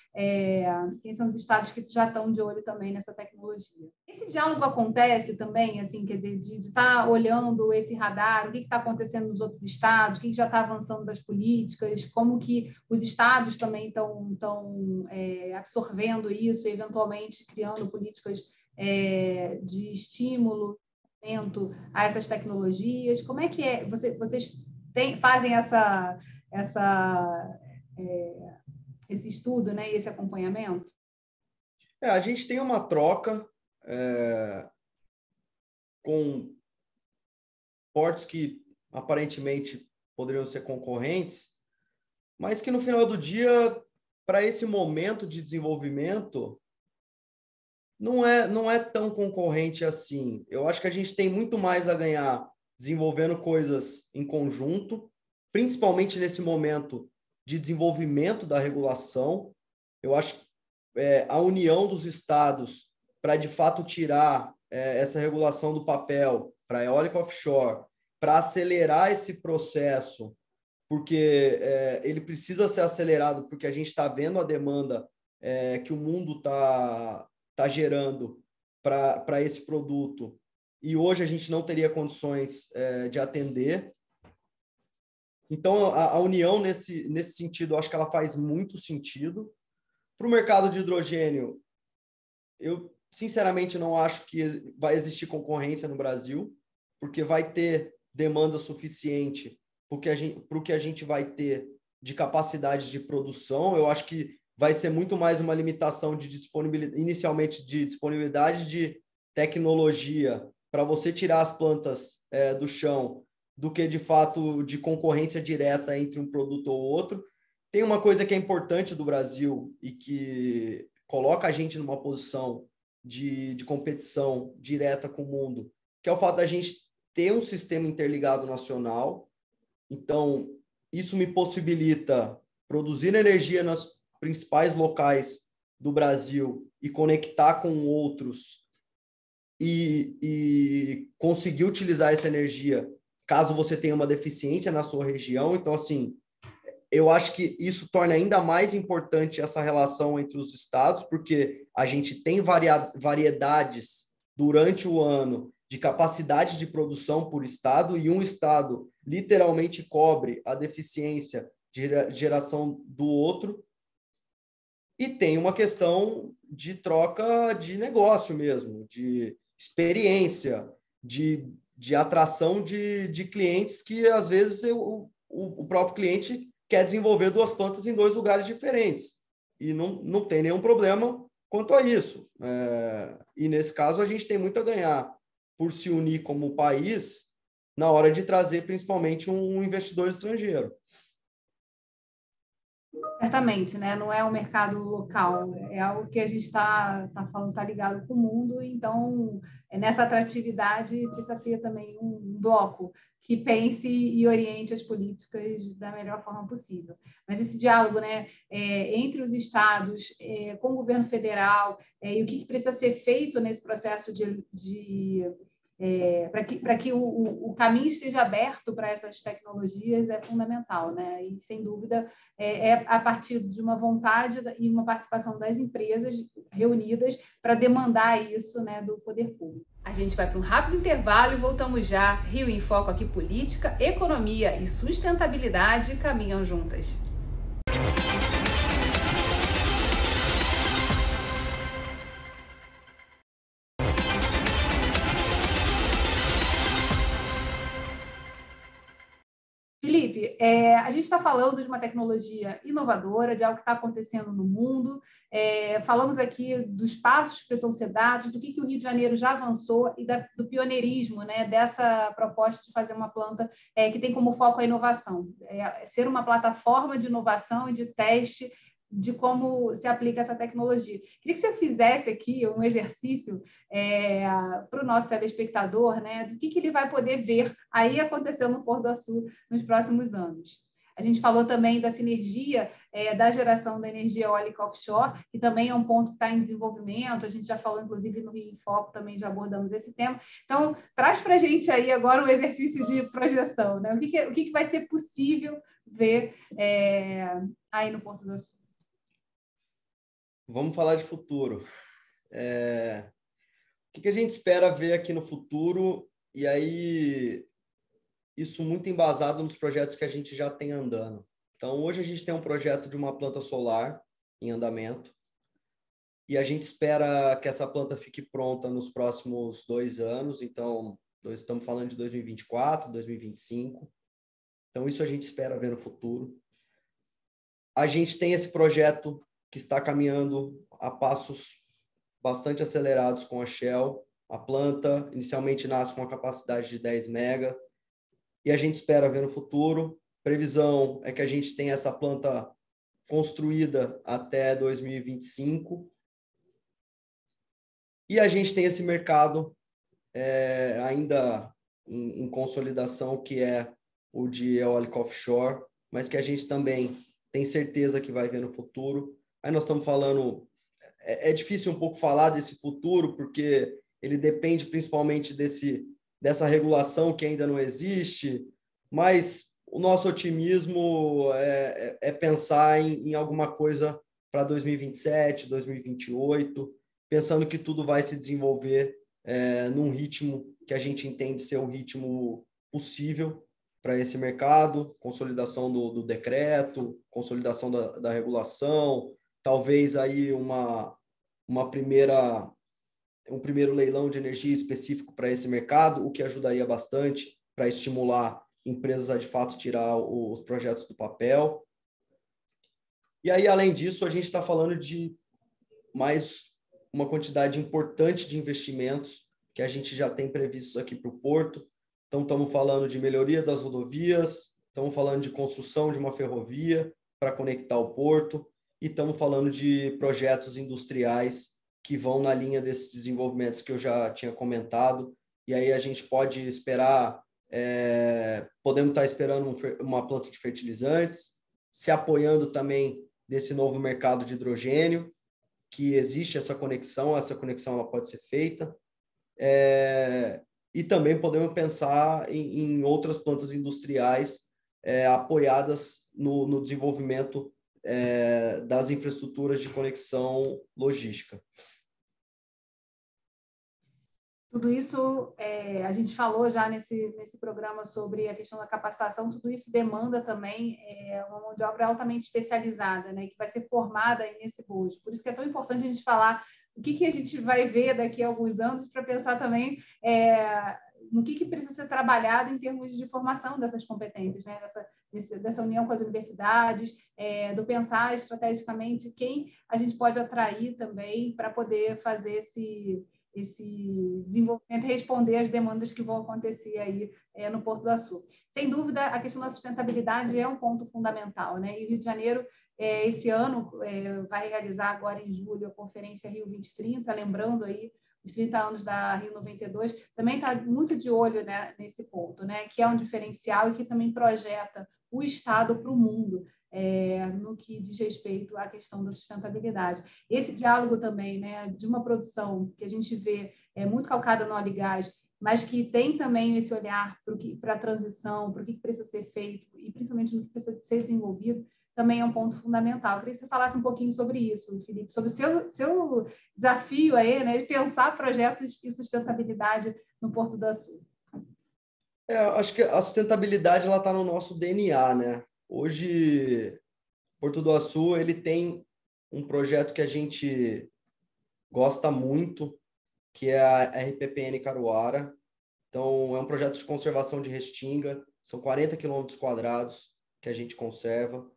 quem são os estados que já estão de olho também nessa tecnologia. Esse diálogo acontece também, assim, quer dizer, de estar olhando esse radar, o que está acontecendo nos outros estados, o que já está avançando das políticas, como que os estados também estão absorvendo isso, eventualmente criando políticas de estímulo a essas tecnologias. Como é que vocês fazem esse estudo, né, e esse acompanhamento? A gente tem uma troca com portos que aparentemente poderiam ser concorrentes, mas que no final do dia, para esse momento de desenvolvimento, não é tão concorrente assim. Eu acho que a gente tem muito mais a ganhar desenvolvendo coisas em conjunto, principalmente nesse momento de desenvolvimento da regulação. Eu acho que a união dos estados para, de fato, tirar essa regulação do papel para a eólica offshore, para acelerar esse processo, porque ele precisa ser acelerado, porque a gente está vendo a demanda que o mundo está gerando para esse produto, e hoje a gente não teria condições de atender. Então, a união nesse sentido, eu acho que ela faz muito sentido. Para o mercado de hidrogênio, eu sinceramente não acho que vai existir concorrência no Brasil, porque vai ter demanda suficiente para o que a gente vai ter de capacidade de produção. Eu acho que vai ser muito mais uma limitação de disponibilidade, inicialmente de disponibilidade de tecnologia para você tirar as plantas do chão, do que, de fato, de concorrência direta entre um produto ou outro. Tem uma coisa que é importante do Brasil e que coloca a gente numa posição de competição direta com o mundo, que é o fato da gente ter um sistema interligado nacional. Então, isso me possibilita produzir energia nas principais locais do Brasil e conectar com outros e conseguir utilizar essa energia caso você tenha uma deficiência na sua região. Então, assim, eu acho que isso torna ainda mais importante essa relação entre os estados, porque a gente tem variedades durante o ano de capacidade de produção por estado, e um estado literalmente cobre a deficiência de geração do outro, e tem uma questão de troca de negócio mesmo, de experiência, de atração de clientes que, às vezes, o próprio cliente quer desenvolver 2 plantas em 2 lugares diferentes. E não tem nenhum problema quanto a isso. E, nesse caso, a gente tem muito a ganhar por se unir como país na hora de trazer, principalmente, um investidor estrangeiro. Certamente, né? Não é um mercado local, é algo que a gente está falando, está ligado com o mundo, então, nessa atratividade, precisa ter também um bloco que pense e oriente as políticas da melhor forma possível. Mas esse diálogo, né, entre os estados, com o governo federal, e o que precisa ser feito nesse processo para que o caminho esteja aberto para essas tecnologias é fundamental, né? E, sem dúvida, é a partir de uma vontade e uma participação das empresas reunidas para demandar isso, né, do poder público. A gente vai para um rápido intervalo e voltamos já. Rio em Foco aqui, política, economia e sustentabilidade caminham juntas. Felipe, a gente está falando de uma tecnologia inovadora, de algo que está acontecendo no mundo. Falamos aqui dos passos que precisam ser dados, do que o Rio de Janeiro já avançou e do pioneirismo, né, dessa proposta de fazer uma planta que tem como foco a inovação, ser uma plataforma de inovação e de teste de como se aplica essa tecnologia. Queria que você fizesse aqui um exercício para o nosso telespectador, né, do que ele vai poder ver aí acontecendo no Pôr do Açu nos próximos anos. A gente falou também da sinergia da geração da energia eólica offshore, que também é um ponto que está em desenvolvimento. A gente já falou, inclusive, no Rio em Foco, também já abordamos esse tema. Então, traz para a gente aí agora um exercício de projeção, né? O que vai ser possível ver aí no Porto do Açu? Vamos falar de futuro. O que a gente espera ver aqui no futuro? E aí, isso muito embasado nos projetos que a gente já tem andando. Então, hoje a gente tem um projeto de uma planta solar em andamento, e a gente espera que essa planta fique pronta nos próximos 2 anos. Então, nós estamos falando de 2024, 2025. Então, isso a gente espera ver no futuro. A gente tem esse projeto que está caminhando a passos bastante acelerados com a Shell. A planta inicialmente nasce com uma capacidade de 10 mega, e a gente espera ver no futuro. Previsão é que a gente tenha essa planta construída até 2025. E a gente tem esse mercado ainda em consolidação, que é o de eólica offshore, mas que a gente também tem certeza que vai ver no futuro. Aí nós estamos falando... É difícil um pouco falar desse futuro, porque ele depende principalmente dessa regulação que ainda não existe, mas o nosso otimismo é pensar em alguma coisa para 2027, 2028, pensando que tudo vai se desenvolver num ritmo que a gente entende ser o ritmo possível para esse mercado, consolidação do decreto, consolidação da regulação, talvez aí um primeiro leilão de energia específico para esse mercado, o que ajudaria bastante para estimular empresas a, de fato, tirar os projetos do papel. E aí, além disso, a gente está falando de mais uma quantidade importante de investimentos que a gente já tem previstos aqui para o Porto. Então, estamos falando de melhoria das rodovias, estamos falando de construção de uma ferrovia para conectar o Porto, e estamos falando de projetos industriais que vão na linha desses desenvolvimentos que eu já tinha comentado. E aí a gente pode esperar, podemos estar esperando uma planta de fertilizantes, se apoiando também desse novo mercado de hidrogênio, que existe essa conexão ela pode ser feita. E também podemos pensar em outras plantas industriais apoiadas no desenvolvimento das infraestruturas de conexão logística. Tudo isso, a gente falou já nesse programa sobre a questão da capacitação, tudo isso demanda também uma mão de obra altamente especializada, né, que vai ser formada nesse bojo. Por isso que é tão importante a gente falar o que a gente vai ver daqui a alguns anos, para pensar também no que precisa ser trabalhado em termos de formação dessas competências, né, dessa união com as universidades, do pensar estrategicamente quem a gente pode atrair também para poder fazer esse desenvolvimento e responder às demandas que vão acontecer aí no Porto do Açu. Sem dúvida, a questão da sustentabilidade é um ponto fundamental, né? E o Rio de Janeiro, esse ano, vai realizar agora em julho a Conferência Rio 2030, lembrando aí os 30 anos da Rio 92, também está muito de olho, né, nesse ponto, né? Que é um diferencial e que também projeta o Estado para o mundo. No que diz respeito à questão da sustentabilidade. Esse diálogo também, né, de uma produção que a gente vê muito calcada no óleo e gás, mas que tem também esse olhar para a transição, para o que precisa ser feito e principalmente no que precisa ser desenvolvido, também é um ponto fundamental. Eu queria que você falasse um pouquinho sobre isso, Felipe, sobre o seu desafio aí, né, de pensar projetos de sustentabilidade no Porto do Açu. Acho que a sustentabilidade está no nosso DNA, né? Hoje, Porto do Açu, ele tem um projeto que a gente gosta muito, que é a RPPN Caruara. Então, é um projeto de conservação de restinga, são 40 quilômetros quadrados que a gente conserva.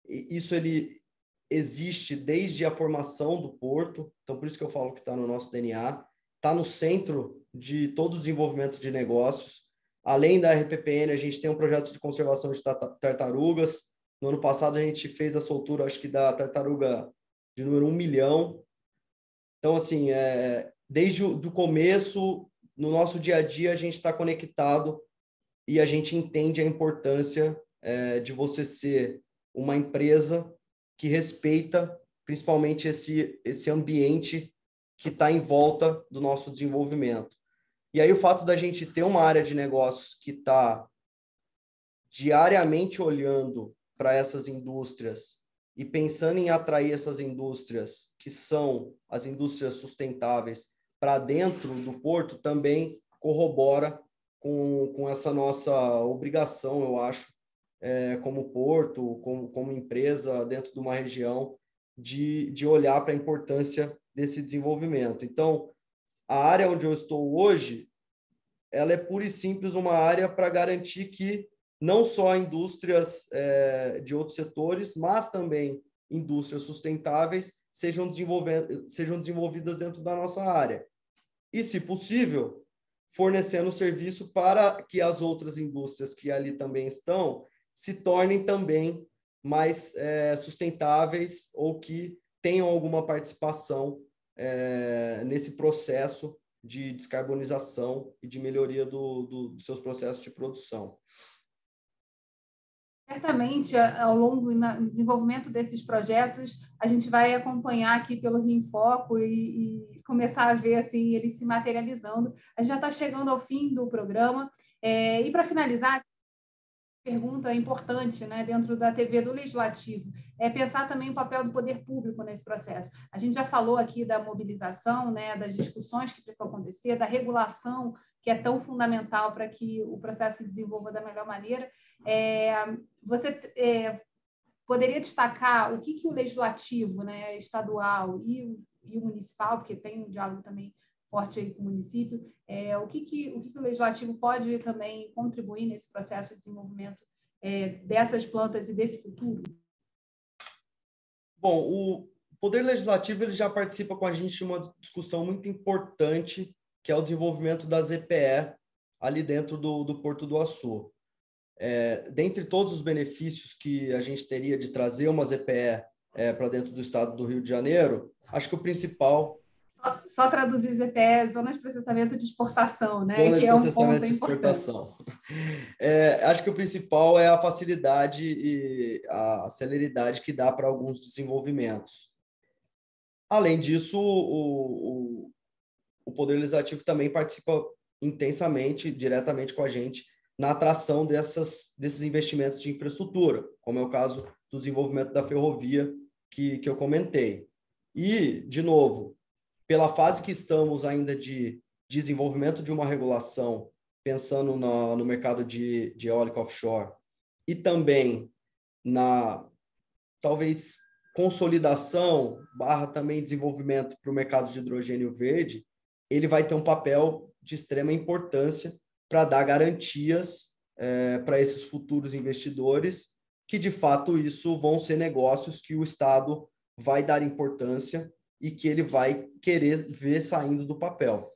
E isso ele existe desde a formação do porto, então por isso que eu falo que está no nosso DNA, está no centro de todo o desenvolvimento de negócios. Além da RPPN, a gente tem um projeto de conservação de tartarugas. No ano passado, a gente fez a soltura, acho que da tartaruga de número 1 milhão. Então, assim, desde o começo, no nosso dia a dia, a gente está conectado e a gente entende a importância de você ser uma empresa que respeita principalmente esse ambiente que está em volta do nosso desenvolvimento. E aí o fato da gente ter uma área de negócios que está diariamente olhando para essas indústrias e pensando em atrair essas indústrias, que são as indústrias sustentáveis, para dentro do porto, também corrobora com essa nossa obrigação, eu acho, como porto, como empresa dentro de uma região, de olhar para a importância desse desenvolvimento. Então, a área onde eu estou hoje, ela é pura e simples uma área para garantir que não só indústrias de outros setores, mas também indústrias sustentáveis sejam desenvolvidas dentro da nossa área. E, se possível, fornecendo serviço para que as outras indústrias que ali também estão se tornem também mais sustentáveis ou que tenham alguma participação nesse processo de descarbonização e de melhoria dos seus processos de produção. Certamente, ao longo do desenvolvimento desses projetos, a gente vai acompanhar aqui pelo Rio em Foco e começar a ver assim, eles se materializando. A gente já está chegando ao fim do programa. E, para finalizar, pergunta importante, né, dentro da TV do Legislativo, pensar também o papel do poder público nesse processo. A gente já falou aqui da mobilização, né, das discussões que precisam acontecer, da regulação, que é tão fundamental para que o processo se desenvolva da melhor maneira. Você poderia destacar o que o Legislativo, né, estadual e o municipal, porque tem um diálogo também forte aí com o município, o que o Legislativo pode também contribuir nesse processo de desenvolvimento dessas plantas e desse futuro? Bom, o Poder Legislativo ele já participa com a gente de uma discussão muito importante, que é o desenvolvimento da ZPE ali dentro do Porto do Açu. Dentre todos os benefícios que a gente teria de trazer uma ZPE para dentro do estado do Rio de Janeiro, acho que o principal... Só traduzir ZPE, Zona de Processamento de Exportação, né? Zona de Processamento de Exportação. Acho que o principal é a facilidade e a celeridade que dá para alguns desenvolvimentos. Além disso, o Poder Legislativo também participa intensamente, diretamente com a gente, na atração desses investimentos de infraestrutura, como é o caso do desenvolvimento da ferrovia que eu comentei. E, de novo, pela fase que estamos ainda de desenvolvimento de uma regulação, pensando no mercado de eólica offshore, e também na, talvez, consolidação / também desenvolvimento para o mercado de hidrogênio verde, ele vai ter um papel de extrema importância para dar garantias para esses futuros investidores, que, de fato, isso vão ser negócios que o Estado vai dar importância e que ele vai querer ver saindo do papel.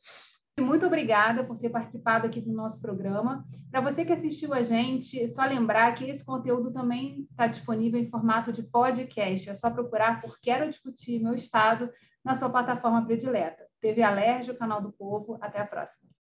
Muito obrigada por ter participado aqui do nosso programa. Para você que assistiu a gente, só lembrar que esse conteúdo também está disponível em formato de podcast. É só procurar por Quero Discutir Meu Estado na sua plataforma predileta. TV Alerj, o Canal do Povo. Até a próxima.